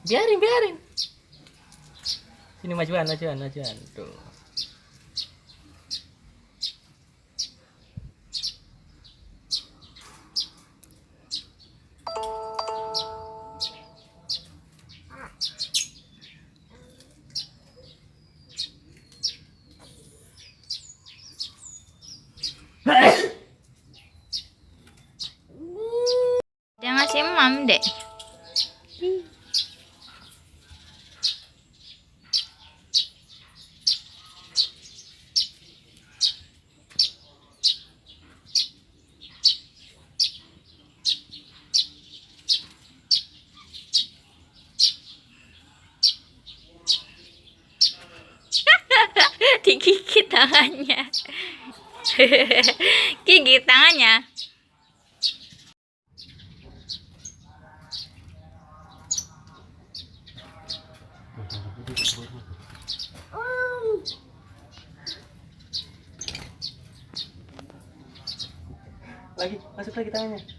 Biarin, biarin. Sini majuan, majuan, majuan. Tuh. Dia ngasih mam dek. Digigit tangannya. Gigit tangannya. Lagi, masuk lagi tangannya.